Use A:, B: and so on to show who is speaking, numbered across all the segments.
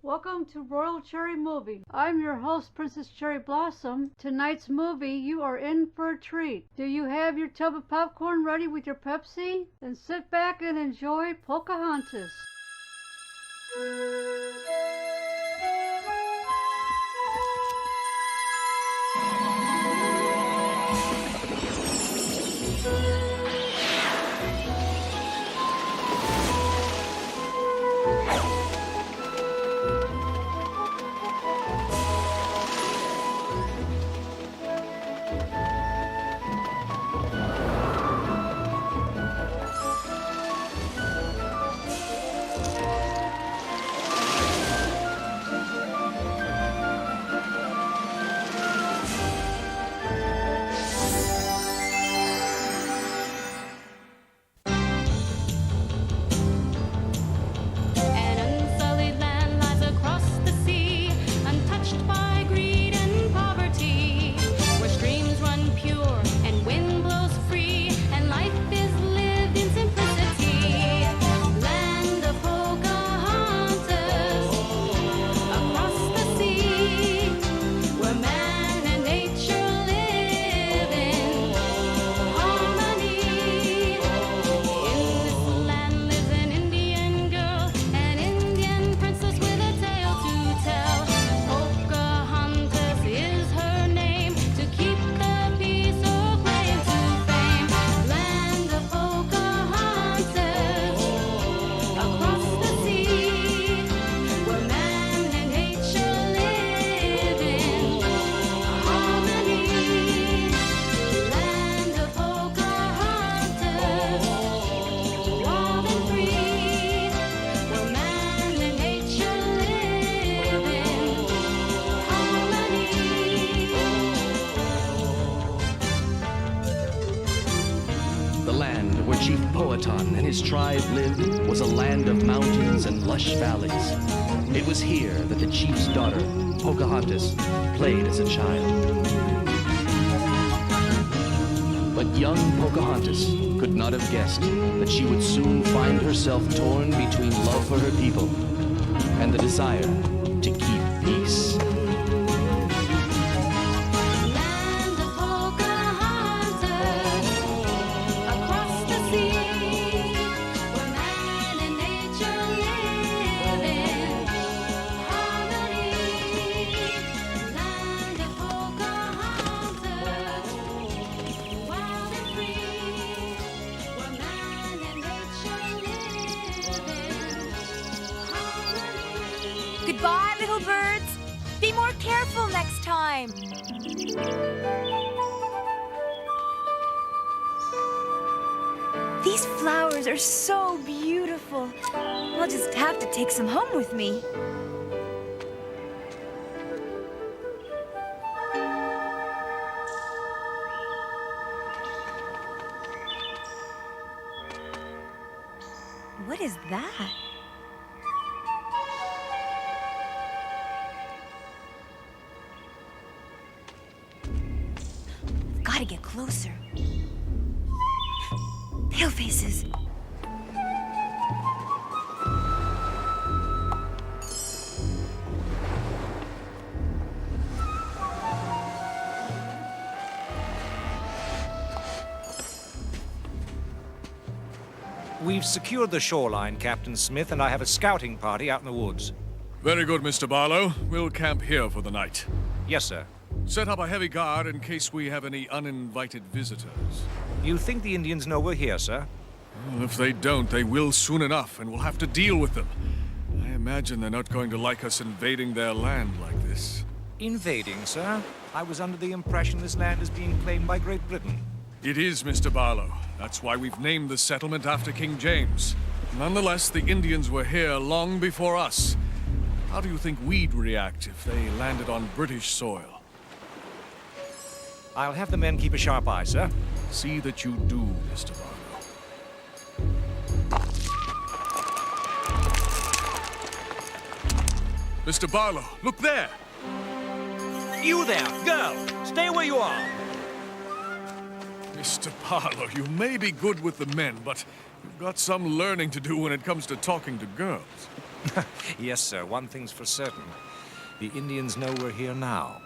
A: Welcome to Royal Cherry Movie. I'm your host, Princess Cherry Blossom. Tonight's movie, you are in for a treat. Do you have your tub of popcorn ready with your Pepsi? Then sit back and enjoy Pocahontas.
B: And his tribe lived was a land of mountains and lush valleys. It was here that the chief's daughter, Pocahontas, played as a child. But young Pocahontas could not have guessed that she would soon find herself torn between love for her people and the desire to keep peace.
C: Goodbye, little birds. Be more careful next time. These flowers are so beautiful. I'll just have to take some home with me. What is that? Gotta get closer. Palefaces.
D: We've secured the shoreline, Captain Smith, and I have a scouting party out in the woods.
E: Very good, Mr. Barlow. We'll camp here for the night.
D: Yes, sir.
E: Set up a heavy guard in case we have any uninvited visitors.
D: You think the Indians know we're here, sir?
E: Well, if they don't, they will soon enough, and we'll have to deal with them. I imagine they're not going to like us invading their land like this.
D: Invading, sir? I was under the impression this land is being claimed by Great Britain.
E: It is, Mr. Barlow. That's why we've named the settlement after King James. Nonetheless, the Indians were here long before us. How do you think we'd react if they landed on British soil?
D: I'll have the men keep a sharp eye, sir.
E: See that you do, Mr. Barlow. Mr. Barlow, look there!
D: You there, girl! Stay where you are!
E: Mr. Barlow, you may be good with the men, but You've got some learning to do when it comes to talking to girls.
D: Yes, sir. One thing's for certain. The Indians know we're here now.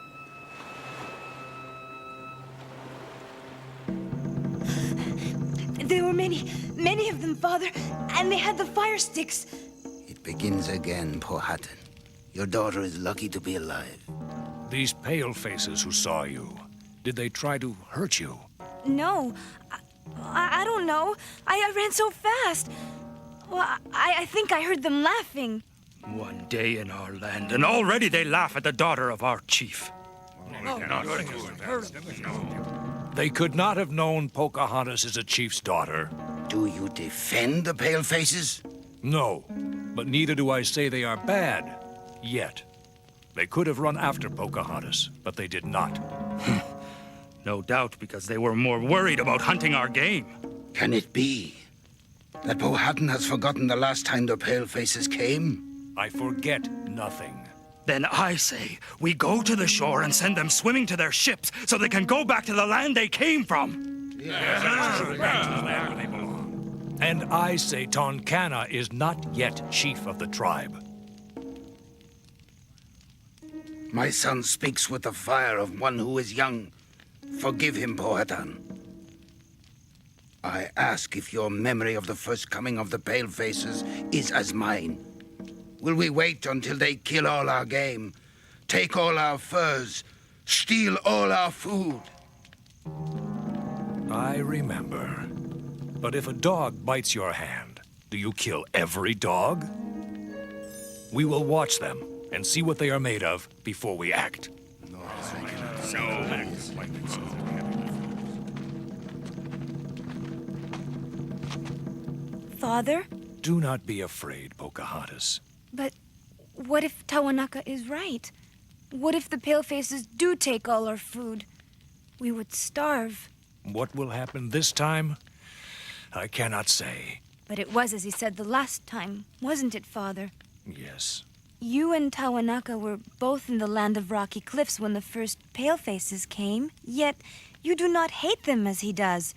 C: There were many of them, Father, and they had the fire sticks.
F: It begins again, Powhatan. Your daughter is lucky to be alive.
D: These pale-faces who saw you, did they try to hurt you?
C: No, I don't know. I ran so fast. Well, I think I heard them laughing.
G: One day in our land, and already they laugh at the daughter of our chief.
D: They could not have known Pocahontas as a chief's daughter.
F: Do you defend the palefaces?
D: No, but neither do I say they are bad, yet. They could have run after Pocahontas, but they did not.
G: No doubt because they were more worried about hunting our game.
F: Can it be that Powhatan has forgotten the last time the palefaces came?
D: I forget nothing.
G: Then I say, we go to the shore and send them swimming to their ships so they can go back to the land they came from.
D: And I say Tonkana is not yet chief of the tribe.
F: My son speaks with the fire of one who is young. Forgive him, Powhatan. I ask if your memory of the first coming of the palefaces is as mine. Will we wait until they kill all our game, take all our furs, steal all our food?
D: I remember. But if a dog bites your hand, do you kill every dog? We will watch them and see what they are made of before we act.
C: Father?
D: Do not be afraid, Pocahontas.
C: But what if Tawanaka is right? What if the palefaces do take all our food? We would starve.
D: What will happen this time? I cannot say.
C: But it was as he said the last time, wasn't it, Father?
D: Yes.
C: You and Tawanaka were both in the land of rocky cliffs when the first palefaces came, yet you do not hate them as he does.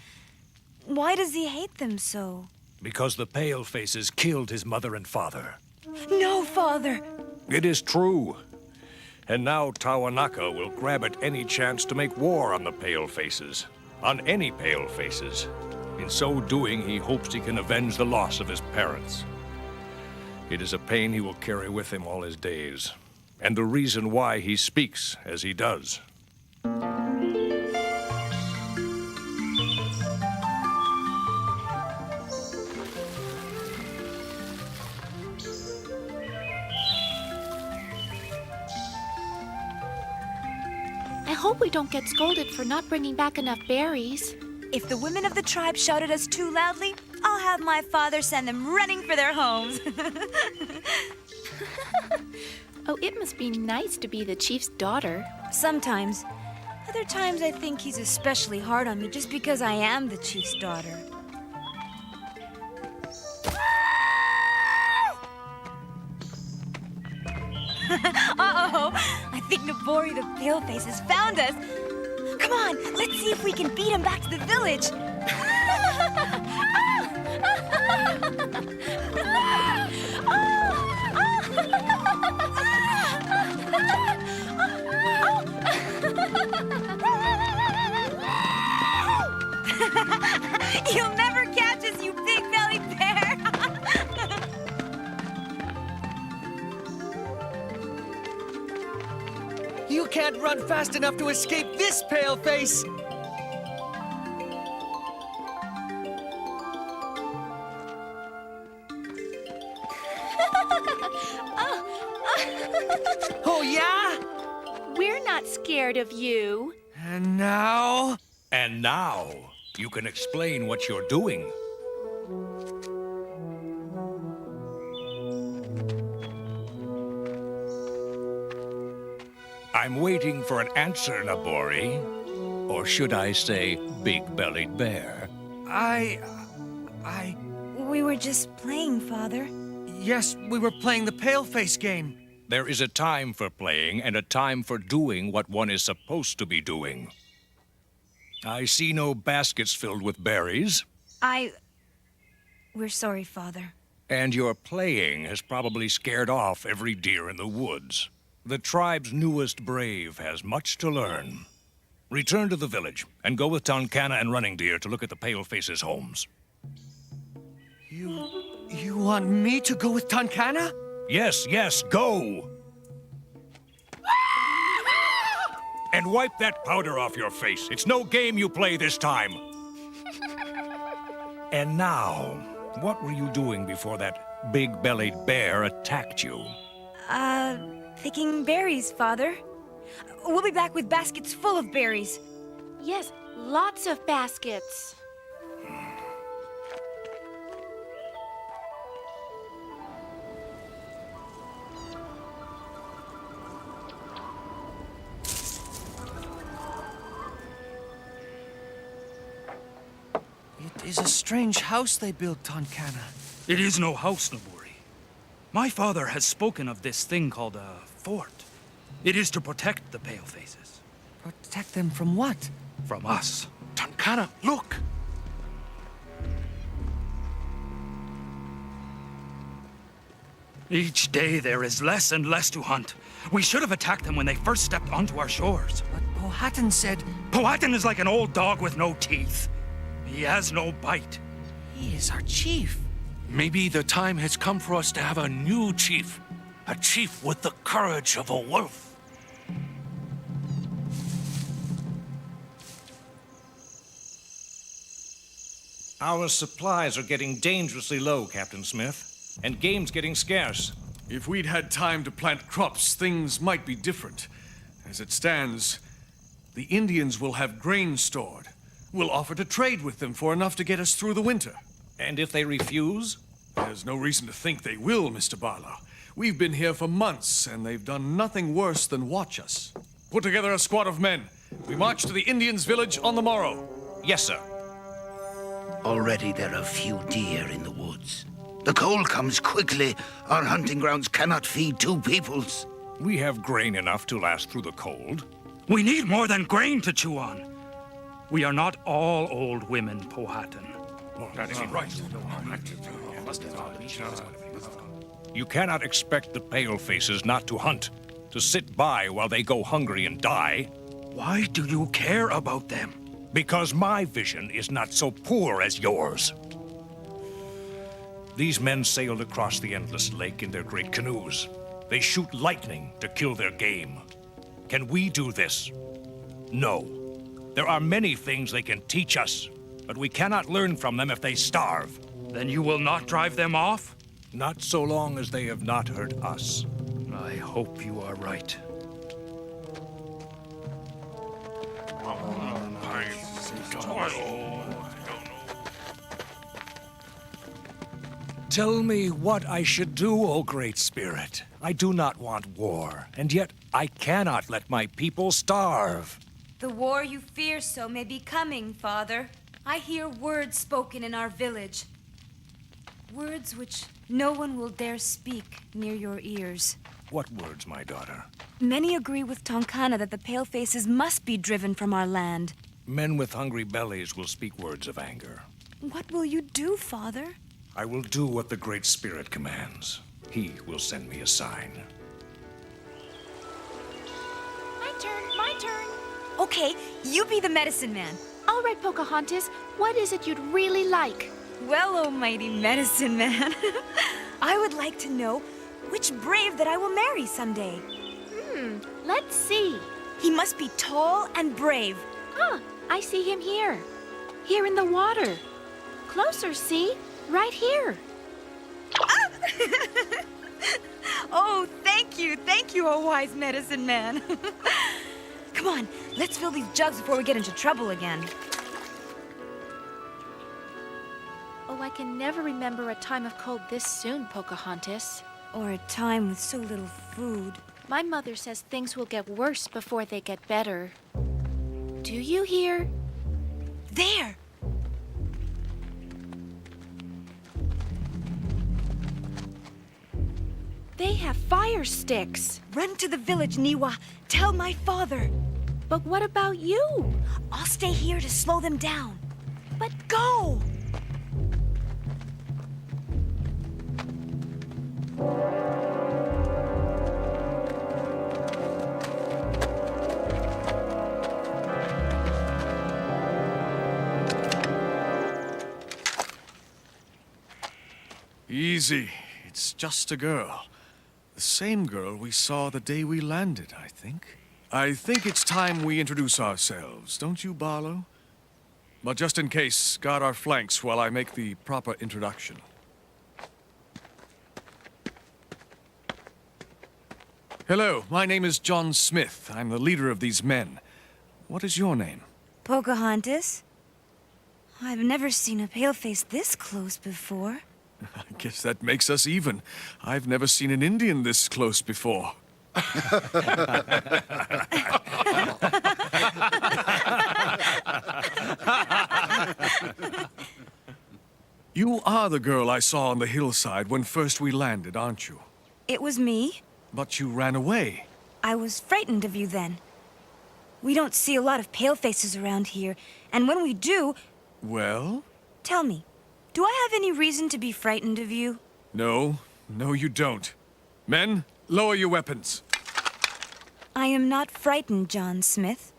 C: Why does he hate them so?
D: Because the palefaces killed his mother and father.
C: No, Father!
D: It is true. And now Tawanaka will grab at any chance to make war on the palefaces. On any palefaces. In so doing, he hopes he can avenge the loss of his parents. It is a pain he will carry with him all his days, and the reason why he speaks as he does.
H: I hope we don't get scolded for not bringing back enough berries.
C: If the women of the tribe shout at us too loudly, I'll have my father send them running for their homes.
H: Oh, it must be nice to be the chief's daughter.
C: Sometimes. Other times I think he's especially hard on me just because I am the chief's daughter. Uh-oh! I think Nabori the Paleface has found us. Come on, let's see if we can beat him back to the village. You'll never catch us, you big-bellied bear!
I: You can't run fast enough to escape this paleface! Oh, yeah?
H: We're not scared of you.
I: And now?
D: And now, you can explain what you're doing. I'm waiting for an answer, Nabori. Or should I say, big-bellied bear?
C: We were just playing, Father.
I: Yes, we were playing the paleface game.
D: There is a time for playing and a time for doing what one is supposed to be doing. I see no baskets filled with berries.
C: We're sorry, Father.
D: And your playing has probably scared off every deer in the woods. The tribe's newest brave has much to learn. Return to the village, and go with Tonkana and Running Deer to look at the Palefaces' homes.
I: You want me to go with Tonkana?
D: Yes, go! And wipe that powder off your face. It's no game you play this time. And now, what were you doing before that big-bellied bear attacked you?
C: Picking berries, Father. We'll be back with baskets full of berries.
H: Yes, lots of baskets.
I: It is a strange house they built, Tonkana.
G: It is no house, Noburi. My father has spoken of this thing called a fort. It is to protect the Palefaces.
I: Protect them from what?
G: From us.
F: Tonkana, look!
G: Each day there is less and less to hunt. We should have attacked them when they first stepped onto our shores.
I: But Powhatan said
G: Powhatan is like an old dog with no teeth. He has no bite.
I: he is our chief.
D: Maybe the time has come for us to have a new chief. A chief with the courage of a wolf. Our supplies are getting dangerously low, Captain Smith. And game's getting scarce.
E: If we'd had time to plant crops, things might be different. As it stands, the Indians will have grain stored. We'll offer to trade with them for enough to get us through the winter.
D: And if they refuse?
E: There's no reason to think they will, Mr. Barlow. We've been here for months, and they've done nothing worse than watch us. Put together a squad of men. We march to the Indians' village on the morrow.
D: Yes, sir.
F: Already there are few deer in the woods. The cold comes quickly. Our hunting grounds cannot feed two peoples.
D: We have grain enough to last through the cold.
G: We need more than grain to chew on. We are not all old women, Powhatan.
D: That isn't right. You cannot expect the Palefaces not to hunt, to sit by while they go hungry and die.
G: Why do you care about them?
D: Because my vision is not so poor as yours. These men sailed across the endless lake in their great canoes. They shoot lightning to kill their game. Can we do this? No. There are many things they can teach us, but we cannot learn from them if they starve.
G: Then you will not drive them off?
D: Not so long as they have not hurt us.
G: I hope you are right.
D: Tell me what I should do, O Great Spirit. I do not want war, and yet I cannot let my people starve.
C: The war you fear so may be coming, Father. I hear words spoken in our village. Words which no one will dare speak near your ears.
D: What words, my daughter?
C: Many agree with Tonkana that the Palefaces must be driven from our land.
D: Men with hungry bellies will speak words of anger.
C: What will you do, Father?
D: I will do what the Great Spirit commands. He will send me a sign.
H: My turn.
C: Okay, you be the medicine man.
H: All right, Pocahontas, what is it you'd really like?
C: Well, oh mighty medicine man, I would like to know which brave that I will marry someday.
H: Let's see.
C: He must be tall and brave.
H: Ah, I see him here. Here in the water. Closer, see? Right here.
C: Oh, thank you, oh wise medicine man. Come on, let's fill these jugs before we get into trouble again.
H: Oh, I can never remember a time of cold this soon, Pocahontas.
C: Or a time with so little food.
H: My mother says things will get worse before they get better. Do you hear?
C: There!
H: They have fire sticks.
C: Run to the village, Niwa. Tell my father.
H: But what about you?
C: I'll stay here to slow them down. But go!
E: Easy. It's just a girl. The same girl we saw the day we landed, I think. I think it's time we introduce ourselves, don't you, Barlow? But just in case, guard our flanks while I make the proper introduction. Hello, my name is John Smith. I'm the leader of these men. What is your name?
C: Pocahontas? I've never seen a paleface this close before.
E: I guess that makes us even. I've never seen an Indian this close before. You are the girl I saw on the hillside when first we landed, aren't you?
C: It was me.
E: But you ran away.
C: I was frightened of you then. We don't see a lot of palefaces around here, and when we do...
E: Well?
C: Tell me, do I have any reason to be frightened of you?
E: No, you don't. Men, lower your weapons.
C: I am not frightened, John Smith.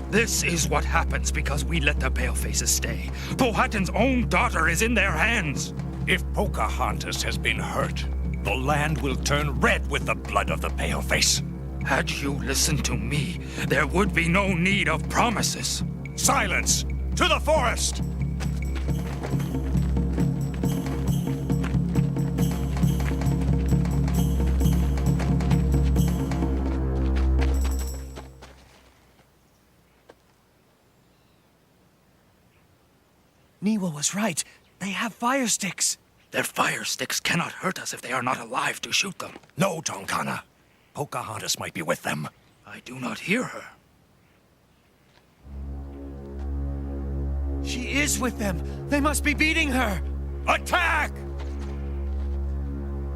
G: This is what happens because we let the palefaces stay. Powhatan's own daughter is in their hands.
D: If Pocahontas has been hurt, the land will turn red with the blood of the paleface.
G: Had you listened to me, there would be no need of promises.
D: Silence! To the forest!
I: Niwa was right. They have fire sticks.
G: Their fire sticks cannot hurt us if they are not alive to shoot them.
D: No, Tonkana. Pocahontas might be with them.
G: I do not hear her.
I: She is with them. They must be beating her.
D: Attack!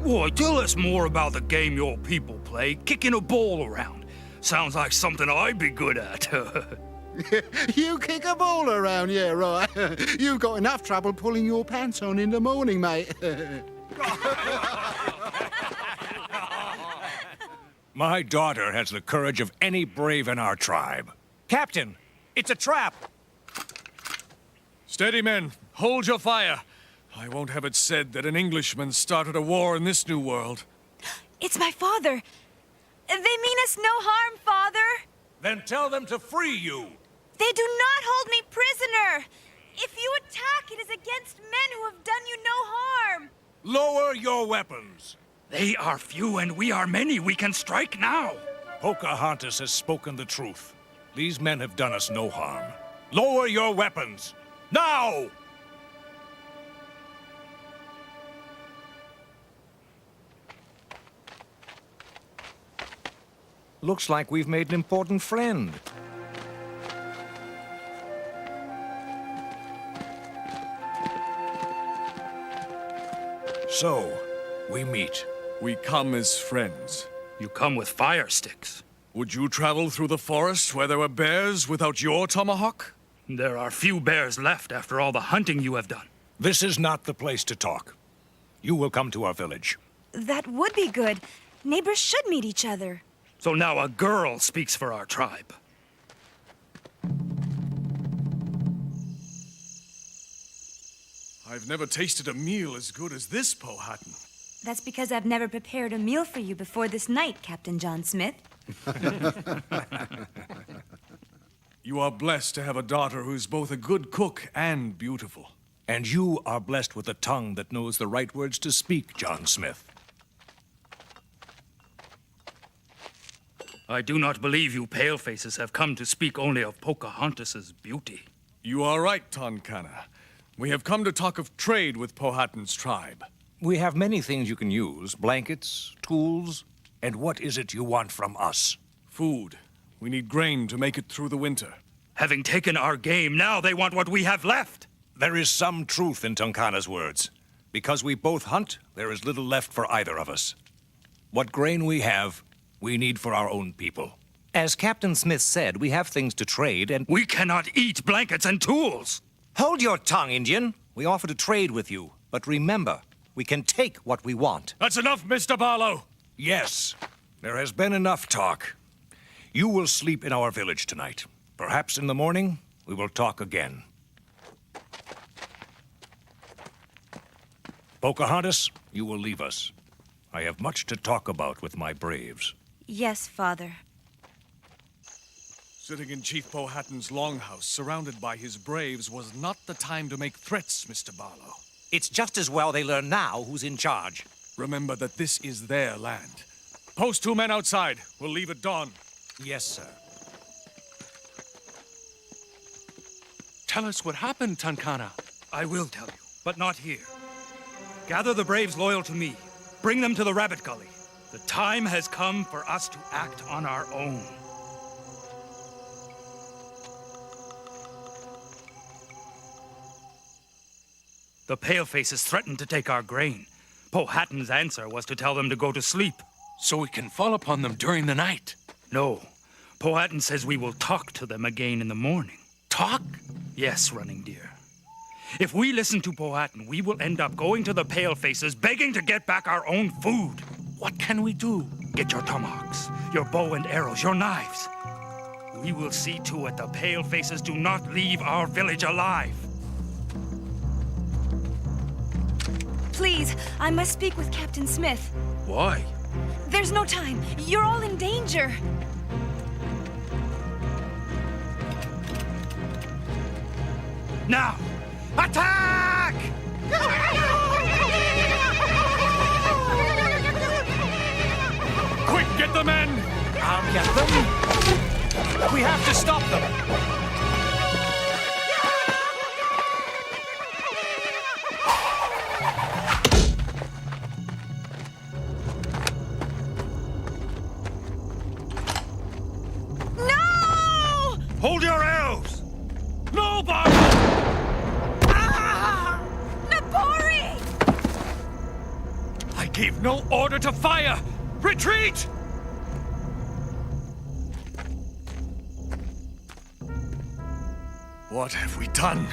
G: Boy, tell us more about the game your people play, kicking a ball around. Sounds like something I'd be good at.
J: You kick a ball around, yeah, right. You've got enough trouble pulling your pants on in the morning, mate.
D: My daughter has the courage of any brave in our tribe.
I: Captain, it's a trap.
E: Steady, men. Hold your fire. I won't have it said that an Englishman started a war in this new world.
C: It's my father. They mean us no harm, Father.
D: Then tell them to free you.
C: They do not hold me prisoner. If you attack, it is against men who have done you no harm.
D: Lower your weapons.
G: They are few and we are many. We can strike now.
D: Pocahontas has spoken the truth. These men have done us no harm. Lower your weapons. Now! Looks like we've made an important friend. So, we meet.
E: We come as friends.
G: You come with fire sticks.
E: Would you travel through the forest where there were bears without your tomahawk?
G: There are few bears left after all the hunting you have done.
D: This is not the place to talk. You will come to our village.
C: That would be good. Neighbors should meet each other.
G: So now a girl speaks for our tribe.
E: I've never tasted a meal as good as this, Powhatan.
C: That's because I've never prepared a meal for you before this night, Captain John Smith.
E: You are blessed to have a daughter who's both a good cook and beautiful.
D: And you are blessed with a tongue that knows the right words to speak, John Smith.
G: I do not believe you palefaces have come to speak only of Pocahontas's beauty.
E: You are right, Tonkana. We have come to talk of trade with Powhatan's tribe.
D: We have many things you can use. Blankets, tools. And what is it you want from us?
E: Food. We need grain to make it through the winter.
G: Having taken our game, now they want what we have left.
D: There is some truth in Tonkana's words. Because we both hunt, there is little left for either of us. What grain we have, we need for our own people.
K: As Captain Smith said, we have things to trade and...
G: We cannot eat blankets and tools!
K: Hold your tongue, Indian. We offer to trade with you. But remember, we can take what we want.
E: That's enough, Mr. Barlow!
D: Yes, there has been enough talk. You will sleep in our village tonight. Perhaps in the morning, we will talk again. Pocahontas, you will leave us. I have much to talk about with my braves.
C: Yes, Father.
E: Sitting in Chief Powhatan's longhouse, surrounded by his braves, was not the time to make threats, Mr. Barlow.
K: It's just as well they learn now who's in charge.
E: Remember that this is their land. Post 2 men outside. We'll leave at dawn.
K: Yes, sir.
L: Tell us what happened, Tankana.
G: I will tell you, but not here. Gather the braves loyal to me. Bring them to the Rabbit Gully. The time has come for us to act on our own. The Palefaces threatened to take our grain. Powhatan's answer was to tell them to go to sleep.
L: So we can fall upon them during the night.
G: No. Powhatan says we will talk to them again in the morning.
L: Talk?
G: Yes, Running Deer. If we listen to Powhatan, we will end up going to the Palefaces, begging to get back our own food.
L: What can we do?
G: Get your tomahawks, your bow and arrows, your knives. We will see to it the Palefaces do not leave our village alive.
C: Please, I must speak with Captain Smith.
G: Why?
C: There's no time. You're all in danger.
G: Now, attack!
E: Quick, get the men!
K: I'll get them. We have to stop them.
G: Hold your arrows! No, Bob!
C: Ah! Nabori!
E: I gave no order to fire! Retreat! What have we done?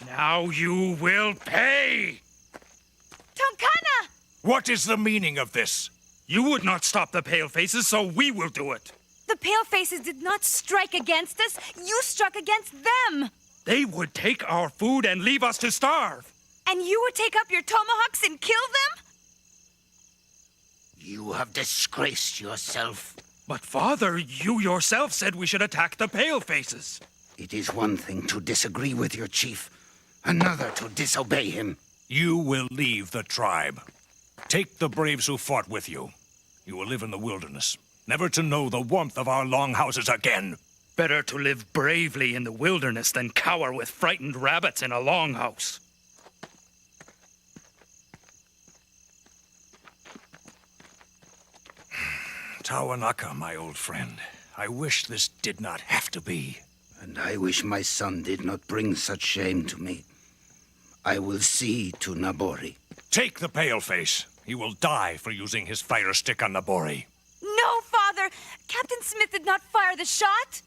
G: Now you will pay!
C: Tankana!
D: What is the meaning of this?
G: You would not stop the Palefaces, so we will do it.
C: The Palefaces did not strike against us. You struck against them.
G: They would take our food and leave us to starve.
C: And you would take up your tomahawks and kill them?
F: You have disgraced yourself.
G: But, Father, you yourself said we should attack the Palefaces.
F: It is one thing to disagree with your chief, another to disobey him.
D: You will leave the tribe. Take the braves who fought with you. You will live in the wilderness, never to know the warmth of our longhouses again.
G: Better to live bravely in the wilderness than cower with frightened rabbits in a longhouse.
D: Tawanaka, my old friend, I wish this did not have to be.
F: And I wish my son did not bring such shame to me. I will see to Nabori.
D: Take the paleface. He will die for using his fire stick on Nabori.
C: No, Father! Captain Smith did not fire the shot!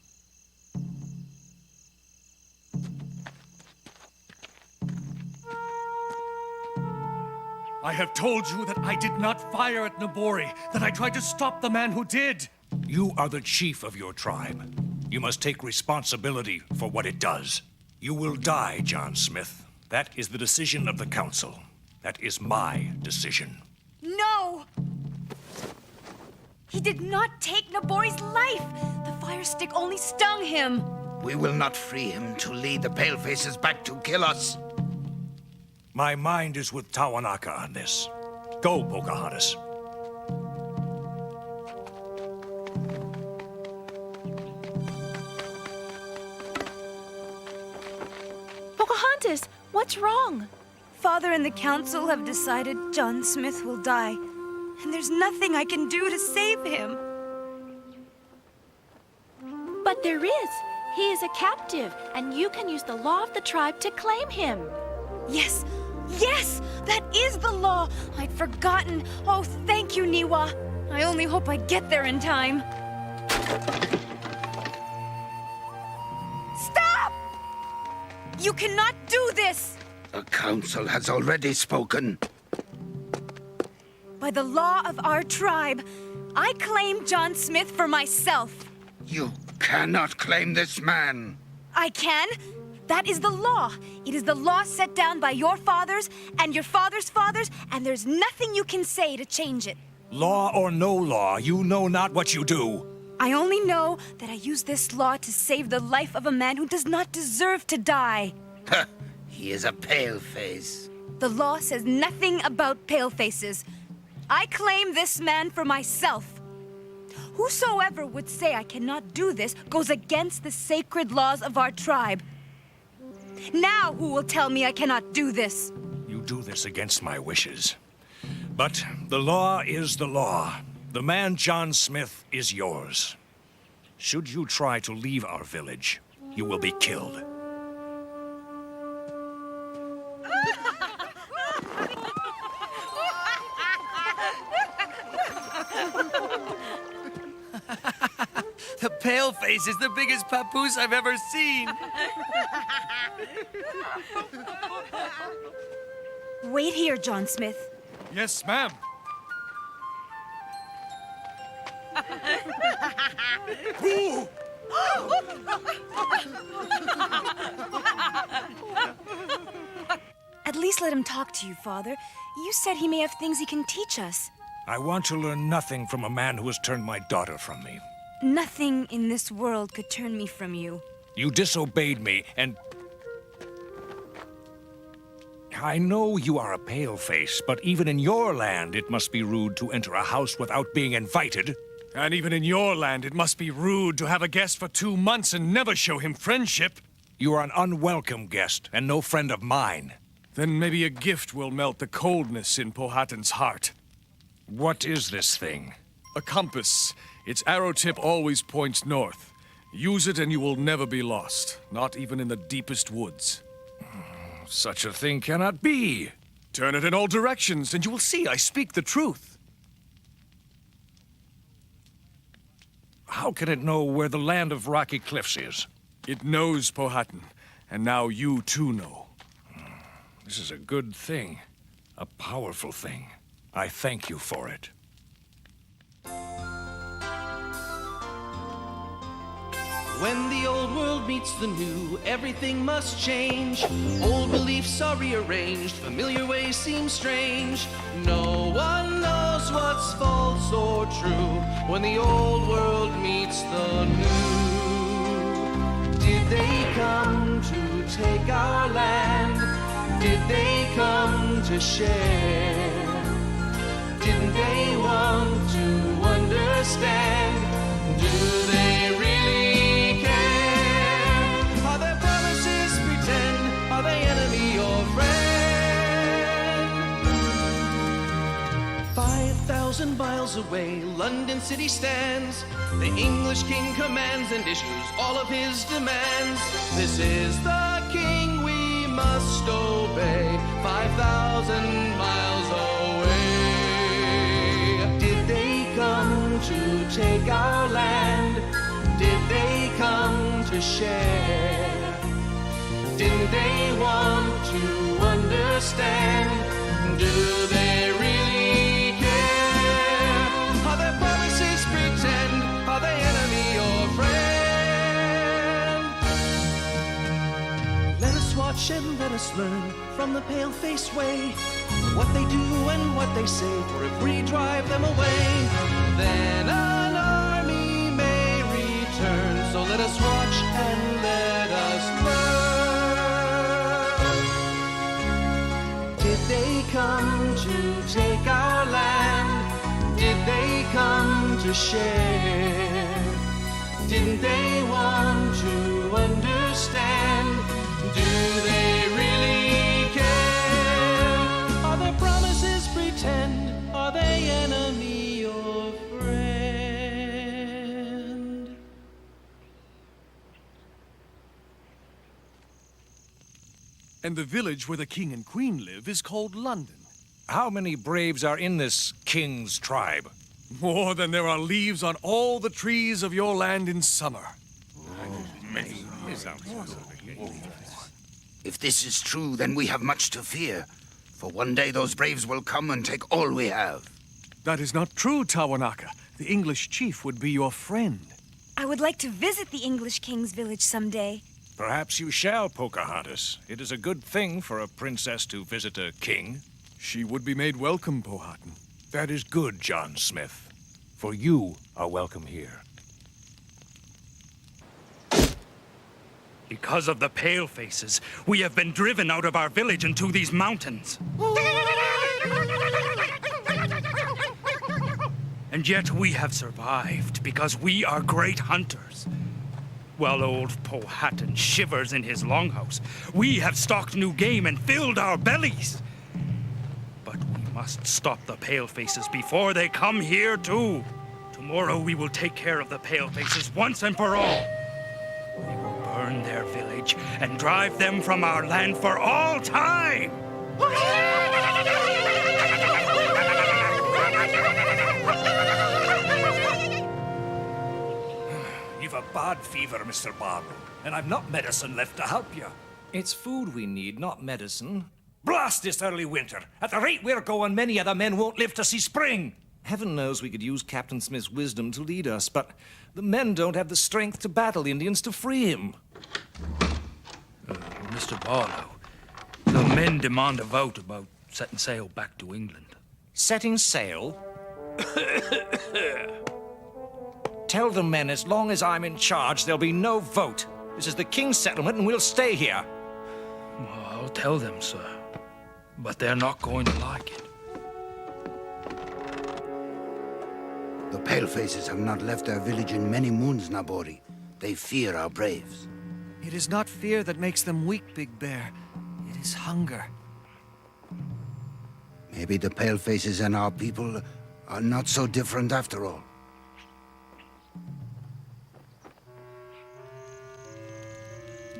E: I have told you that I did not fire at Nabori, that I tried to stop the man who did.
D: You are the chief of your tribe. You must take responsibility for what it does. You will die, John Smith. That is the decision of the council. That is my decision.
C: No! He did not take Nabori's life. The fire stick only stung him.
F: We will not free him to lead the palefaces back to kill us.
D: My mind is with Tawanaka on this. Go, Pocahontas.
H: Pocahontas, what's wrong?
C: Father and the council have decided John Smith will die, and there's nothing I can do to save him.
H: But there is. He is a captive, and you can use the law of the tribe to claim him.
C: Yes, Yes, that is the law. I'd forgotten. Oh, thank you, Niwa. I only hope I get there in time. Stop! You cannot do this!
F: The council has already spoken.
C: By the law of our tribe, I claim John Smith for myself.
F: You cannot claim this man.
C: I can. That is the law. It is the law set down by your fathers and your fathers' fathers, and there's nothing you can say to change it.
K: Law or no law, you know not what you do.
C: I only know that I use this law to save the life of a man who does not deserve to die.
F: He is a paleface.
C: The law says nothing about palefaces. I claim this man for myself. Whosoever would say I cannot do this goes against the sacred laws of our tribe. Now who will tell me I cannot do this?
D: You do this against my wishes. But the law is the law. The man John Smith is yours. Should you try to leave our village, you will be killed.
I: The paleface is the biggest papoose I've ever seen.
C: Wait here, John Smith.
E: Yes, ma'am.
I: Ooh!
C: At least let him talk to you, Father. You said he may have things he can teach us.
D: I want to learn nothing from a man who has turned my daughter from me.
C: Nothing in this world could turn me from you.
D: You disobeyed me, and... I know you are a paleface, but even in your land, it must be rude to enter a house without being invited.
E: And even in your land, it must be rude to have a guest for 2 months and never show him friendship.
D: You are an unwelcome guest, and no friend of mine.
E: Then maybe a gift will melt the coldness in Powhatan's heart.
D: What is this thing?
E: A compass. Its arrow tip always points north. Use it and you will never be lost, not even in the deepest woods.
D: Such a thing cannot be.
E: Turn it in all directions and you will see I speak the truth.
D: How can it know where the land of rocky cliffs is?
E: It knows, Powhatan, and now you too know.
D: This is a good thing. A powerful thing. I thank you for it.
M: When the old world meets the new, everything must change. Old beliefs are rearranged, familiar ways seem strange. No one knows what's false or true when the old world meets the new. Did they come to take our land? Did they come to share? Didn't they want to understand? Do they really care? Are their promises pretend? Are they enemy or friend? 5,000 miles away, London city stands. The English king commands and issues all of his demands. This is the king we must obey, 5,000 miles away. Did they come to take our land? Did they come to share? Didn't they want to understand? Do they really care? Are their promises pretend? Are they enemy or friend? Let us watch and let us learn from the pale-faced way what they do and what they say, for if we drive them away, then an army may return. So let us watch and let us learn. Did they come to take our land? Did they come to share? Didn't they want to understand? Do they really care? Are their promises pretend? Are they enemy or friend?
C: John
E: And the village where the king and queen live is called London.
K: How many braves are in this king's tribe?
E: More than there are leaves on all the trees of your land in summer.
F: If this is true, then we have much to fear. For one day those braves will come and take all we have.
E: That is not true, Tawanaka. The English chief would be your friend.
C: I would like to visit the English king's village someday.
D: Perhaps you shall, Pocahontas. It is a good thing for a princess to visit a king.
E: She would be made welcome, Powhatan.
D: That is good, John Smith. For you are welcome here.
G: Because of the palefaces, we have been driven out of our village into these mountains. And yet we have survived because we are great hunters. While old Powhatan shivers in his longhouse, we have stalked new game and filled our bellies. But we must stop the palefaces before they come here too. Tomorrow we will take care of the palefaces once and for all. We will burn their village and drive them from our land for all time.
K: You've a bad fever, Mr. Barlow, and I've not medicine left to help you.
B: It's food we need, not medicine.
K: Blast this early winter. At the rate we're going, many of the men won't live to see spring.
B: Heaven knows we could use Captain Smith's wisdom to lead us, but the men don't have the strength to battle Indians to free him.
G: Mr. Barlow, the men demand a vote about setting sail back to England.
K: Setting sail? Tell the men as long as I'm in charge, there'll be no vote. This is the king's settlement and we'll stay here.
G: Well, I'll tell them, sir. But they're not going to like it.
F: The palefaces have not left their village in many moons, Nabori. They fear our braves.
I: It is not fear that makes them weak, Big Bear. It is hunger.
F: Maybe the palefaces and our people are not so different after all.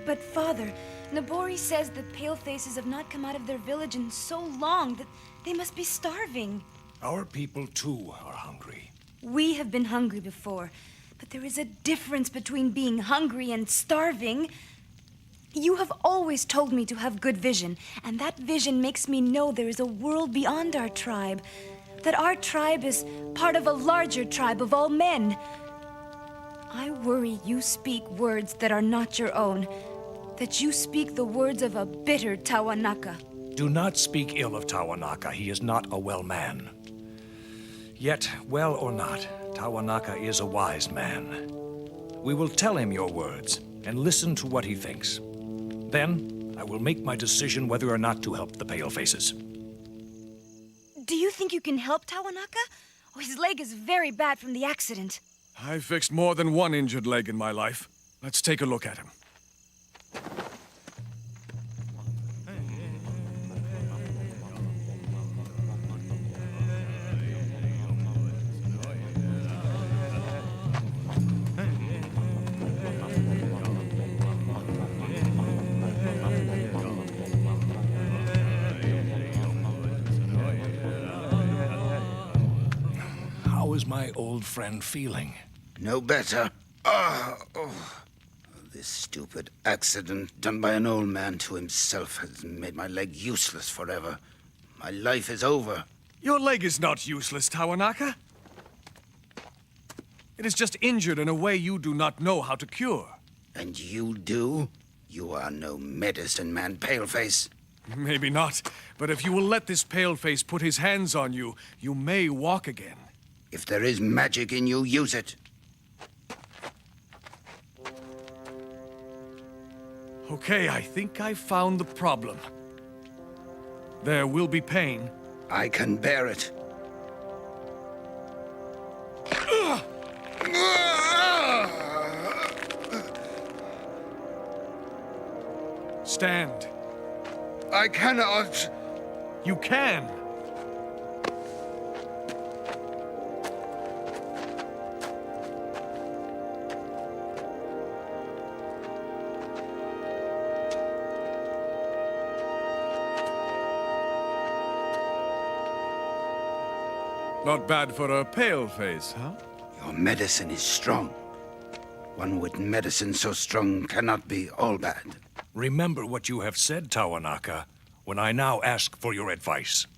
C: But Father, Nabori says the palefaces have not come out of their village in so long that they must be starving.
D: Our people, too, are hungry.
C: We have been hungry before, but there is a difference between being hungry and starving. You have always told me to have good vision, and that vision makes me know there is a world beyond our tribe, that our tribe is part of a larger tribe of all men. I worry you speak words that are not your own, that you speak the words of a bitter Tawanaka.
D: Do not speak ill of Tawanaka. He is not a well man. Yet, well or not, Tawanaka is a wise man. We will tell him your words and listen to what he thinks. Then, I will make my decision whether or not to help the palefaces.
C: Do you think you can help Tawanaka? Oh, his leg is very bad from the accident.
E: I've fixed more than one injured leg in my life. Let's take a look at him.
D: How is my old friend feeling?
F: No better. This stupid accident done by an old man to himself has made my leg useless forever. My life is over.
E: Your leg is not useless, Tawanaka. It is just injured in a way you do not know how to cure.
F: And you do? You are no medicine man, Paleface.
E: Maybe not, but if you will let this Paleface put his hands on you, you may walk again.
F: If there is magic in you, use it.
E: Okay, I think I found the problem. There will be pain.
F: I can bear it.
E: Stand.
F: I cannot.
E: You can. Not bad for a pale-face, huh?
F: Your medicine is strong. One with medicine so strong cannot be all bad.
D: Remember what you have said, Tawanaka, when I now ask for your advice.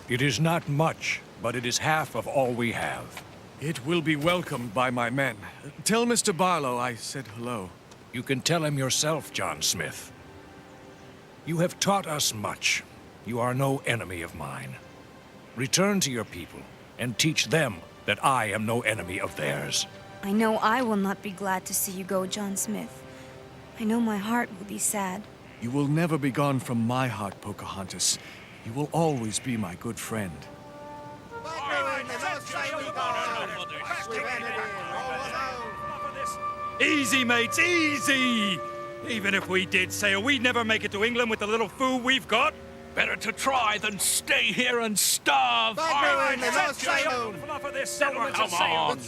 D: It is not much, but it is half of all we have.
E: It will be welcomed by my men. Tell Mr. Barlow I said hello.
D: You can tell him yourself, John Smith. You have taught us much. You are no enemy of mine. Return to your people and teach them that I am no enemy of theirs.
C: I know I will not be glad to see you go, John Smith. I know my heart will be sad.
E: You will never be gone from my heart, Pocahontas. You will always be my good friend.
G: Easy, mates, easy! Even if we did sail, we'd never make it to England with the little food we've got.
D: Better to try than stay here and starve.
G: Come on.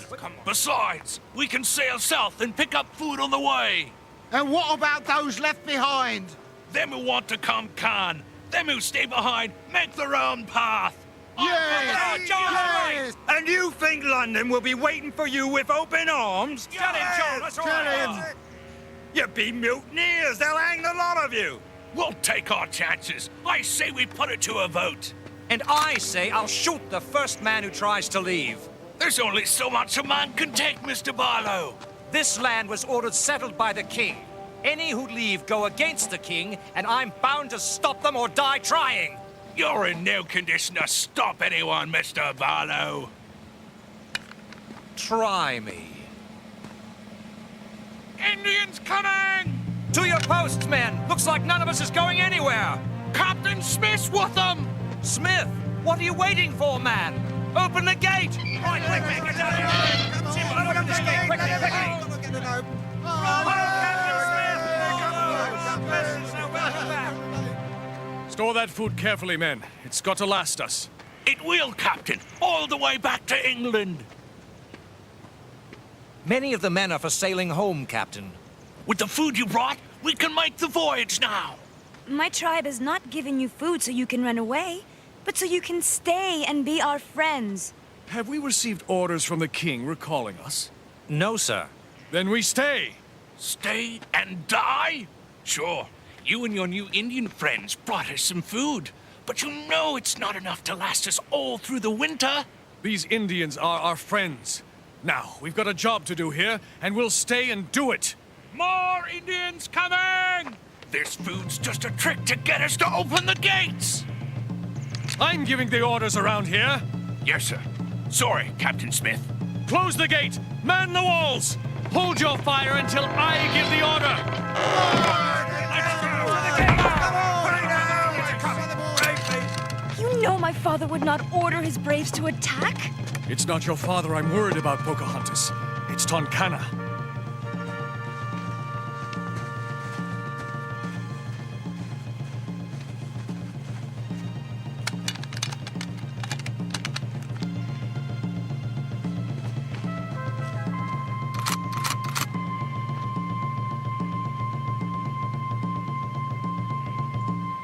D: Besides, we can sail south and pick up food on the way.
J: And what about those left behind?
D: Them who want to come can. Them who stay behind make their own path.
J: Yes!
G: And you think London will be waiting for you with open arms?
D: Tell him, John, that's
J: right.
G: You be mutineers, they'll hang the lot of you.
D: We'll take our chances. I say we put it to a vote.
K: And I say I'll shoot the first man who tries to leave.
D: There's only so much a man can take, Mr. Barlow.
K: This land was ordered settled by the king. Any who leave go against the king, and I'm bound to stop them or die trying.
D: You're in no condition to stop anyone, Mr. Barlow.
K: Try me.
D: Indians coming!
K: To your posts, men! Looks like none of us is going anywhere!
D: Captain Smith's with them!
K: Smith, what are you waiting for, man? Open the gate!
G: Right, quick, get down here! Open this gate, quickly!
E: Store that food carefully, men. It's got to last us.
D: It will, Captain. All the way back to England.
K: Many of the men are for sailing home, Captain.
D: With the food you brought, we can make the voyage now.
C: My tribe has not given you food so you can run away, but so you can stay and be our friends.
E: Have we received orders from the king recalling us?
K: No, sir.
E: Then we stay.
D: Stay and die? Sure. You and your new Indian friends brought us some food. But you know it's not enough to last us all through the winter.
E: These Indians are our friends. Now, we've got a job to do here, and we'll stay and do it.
D: More Indians coming! This food's just a trick to get us to open the gates.
E: I'm giving the orders around here.
D: Yes, sir. Sorry, Captain Smith.
E: Close the gate! Man the walls! Hold your fire until I give the order!
C: You know my father would not order his braves to attack.
E: It's not your father I'm worried about, Pocahontas. It's Tonkana.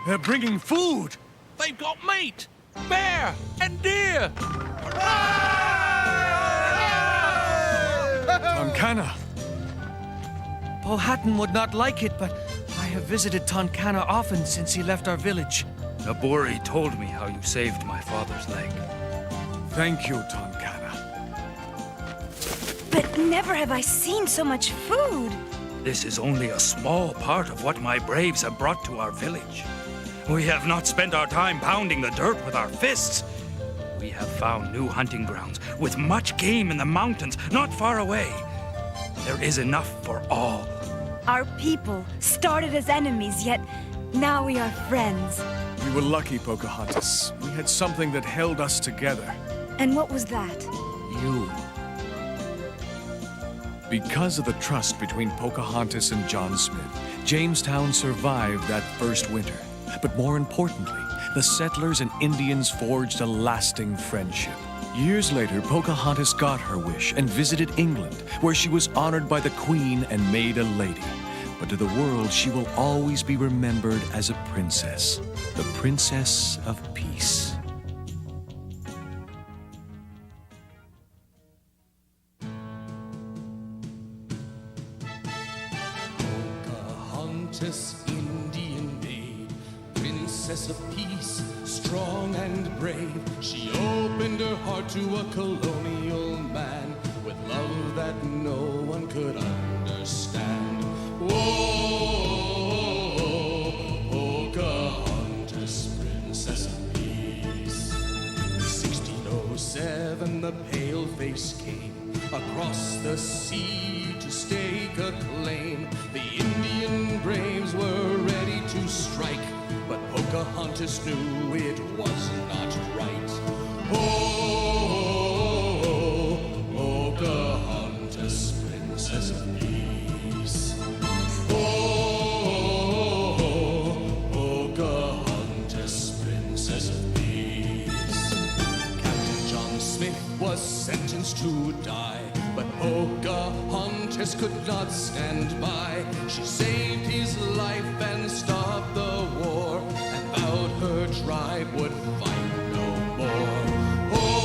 E: They're bringing food!
D: They've got meat, bear, and deer!
E: Tonkana!
I: Powhatan would not like it, but I have visited Tonkana often since he left our village.
G: Nabori told me how you saved my father's leg.
E: Thank you, Tonkana.
C: But never have I seen so much food.
G: This is only a small part of what my braves have brought to our village. We have not spent our time pounding the dirt with our fists. We have found new hunting grounds with much game in the mountains not far away. There is enough for all.
C: Our people started as enemies, yet now we are friends.
E: We were lucky, Pocahontas. We had something that held us together.
C: And what was that?
E: You. Because of the trust between Pocahontas and John Smith, Jamestown survived that first winter. But more importantly, the settlers and Indians forged a lasting friendship. Years later, Pocahontas got her wish and visited England, where she was honored by the Queen and made a lady.
D: but to the world she will always be remembered as a princess, the Princess of Peace.
M: Pocahontas, Indian maid, Princess of Peace, strong and brave. She opened her heart to a colonial man with love that no one could understand. Whoa, Pocahontas, Princess of Peace. 1607, the paleface came across the sea to stake a claim. The Indian braves were ready to strike, but Pocahontas knew it was not right. Oh, Pocahontas, Princess of Peace. Oh, Pocahontas, Princess of Peace. Captain John Smith was sentenced to die, but Pocahontas could not stand by. She saved his life and stopped the war, and vowed her tribe would fight no more. Oh,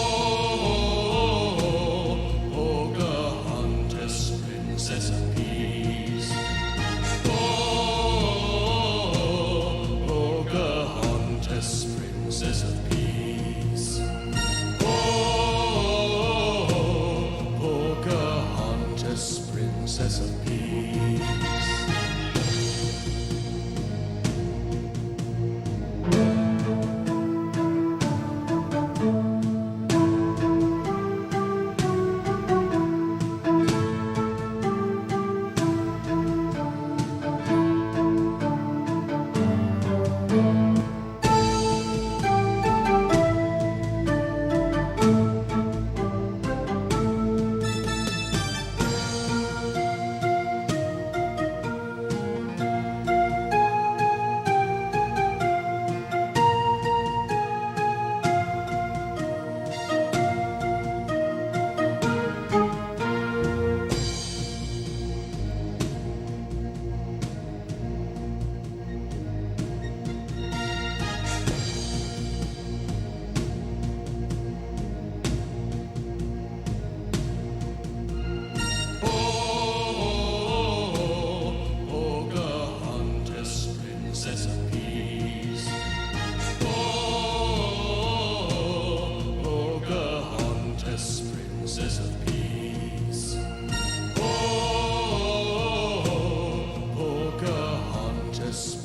M: Pocahontas, Princess of Peace. Oh, Pocahontas, Princess of Peace. Oh, Pocahontas, Princess of Peace.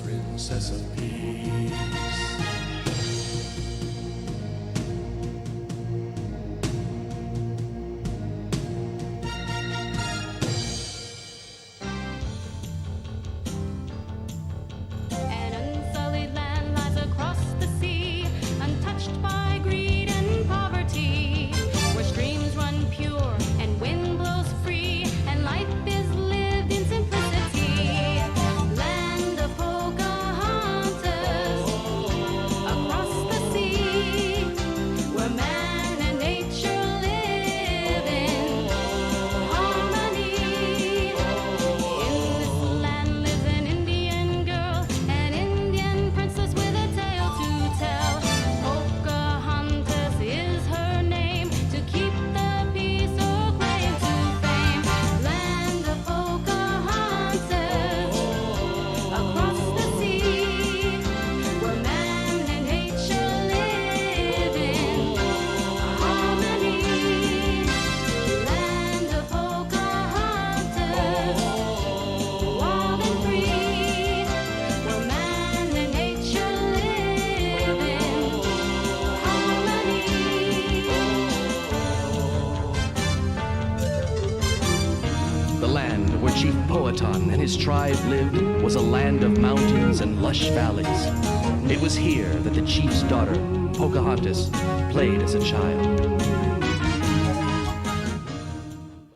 M: Princess of Peace.
B: Chief Powhatan and his tribe lived was a land of mountains and lush valleys. It was here that the chief's daughter, Pocahontas, played as a child.